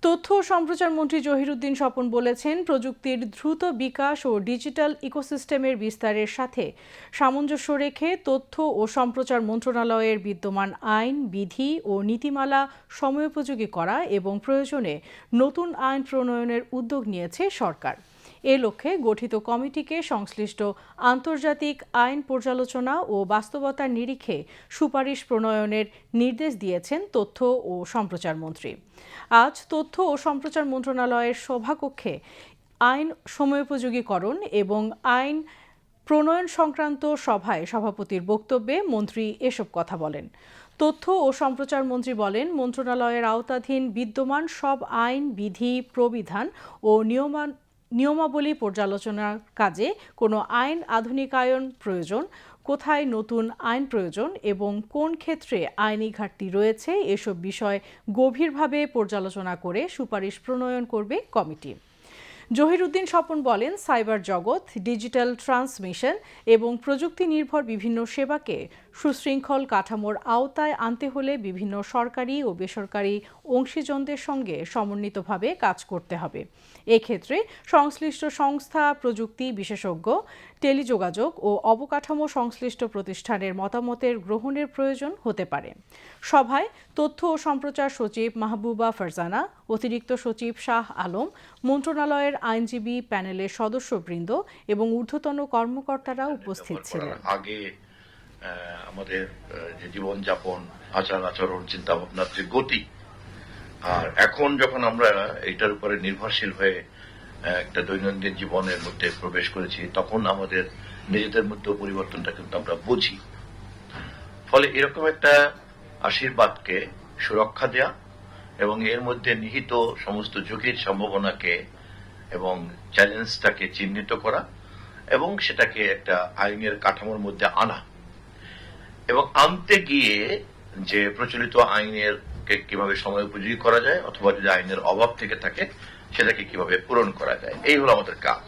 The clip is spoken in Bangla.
তথ্য ও সম্প্রচার মন্ত্রী জহিরুদ্দিন স্বপন বলেছেন, প্রযুক্তির দ্রুত বিকাশ ও ডিজিটাল ইকোসিস্টেমের বিস্তারের সাথে সামঞ্জস্য রেখে তথ্য ও সম্প্রচার মন্ত্রণালয়ের বিদ্যমান আইন, বিধি ও নীতিমালা সময়োপযোগী করা এবং প্রয়োজনে নতুন আইন প্রণয়নের উদ্যোগ নিয়েছে সরকার। এ লক্ষ্যে গঠিত কমিটিকে সংশ্লিষ্ট আন্তর্জাতিক আইন পর্যালোচনা ও বাস্তবতার নিরিখে সুপারিশ প্রণয়নের নির্দেশ দিয়েছেন তথ্য ও সম্প্রচার মন্ত্রী। আজ তথ্য ও সম্প্রচার মন্ত্রণালয়ের সভাকক্ষে আইন সময়োপযোগীকরণ এবং আইন প্রণয়ন সংক্রান্ত সভায় সভাপতির বক্তব্যে মন্ত্রী এসব কথা বলেন। তথ্য ও সম্প্রচার মন্ত্রী বলেন, মন্ত্রণালয়ের আওতাধীন বিদ্যমান সব আইন, বিধি, প্রবিধান ও নিয়মাবলী পর্যালোচনার কাজে কোনো আইন আধুনিকায়ন প্রয়োজন, কোথায় নতুন আইন প্রয়োজন এবং কোন ক্ষেত্রে আইনি ঘাটতি রয়েছে এসব বিষয় গভীরভাবে পর্যালোচনা করে সুপারিশ প্রণয়ন করবে কমিটি। জহিরুদ্দিন স্বপন বলেন, সাইবার জগৎ, ডিজিটাল ট্রান্সমিশন এবং প্রযুক্তি নির্ভর বিভিন্ন সেবাকে সুশৃঙ্খল কাঠামোর আওতায় আনতে হলে বিভিন্ন সরকারি ও বেসরকারি অংশীজনদের সঙ্গে সমন্বিতভাবে কাজ করতে হবে। এক্ষেত্রে সংশ্লিষ্ট সংস্থা, প্রযুক্তি বিশেষজ্ঞ, টেলিযোগাযোগ ও অবকাঠামো সংশ্লিষ্ট প্রতিষ্ঠানের মতামতের গ্রহণের প্রয়োজন হতে পারে। সভায় তথ্য ও সম্প্রচার সচিব মাহবুবা ফারজানা, অতিরিক্ত সচিব শাহ আলম, মন্ত্রণালয়ের আইনজীবী প্যানেলের সদস্যবৃন্দ এবং ঊর্ধ্বতন কর্মকর্তারা উপস্থিত ছিলেন। আগে আমাদের যে জীবনযাপন, আচরণ, চিন্তা ভাবনার যে গতি, আর এখন যখন আমরা এটার উপরে নির্ভরশীল হয়ে একটা দৈনন্দিন জীবনের মধ্যে প্রবেশ করেছি, তখন আমাদের নিজেদের মধ্যে পরিবর্তনটা কিন্তু আমরা বুঝি। ফলে এরকম একটা আশীর্বাদকে সুরক্ষা দেয়া এবং এর মধ্যে নিহিত সমস্ত ঝুঁকির সম্ভাবনাকে এবং চ্যালেঞ্জটাকে চিহ্নিত করা এবং সেটাকে একটা আইনের কাঠামোর মধ্যে আনা এবং আনতে গিয়ে যে প্রচলিত আইনের কিভাবে সময় উপযোগী করা যায় অথবা যদি আইনের অভাব থেকে থাকে সেটাকে কিভাবে পূরণ করা যায়, এই হলো আমাদের কাজ।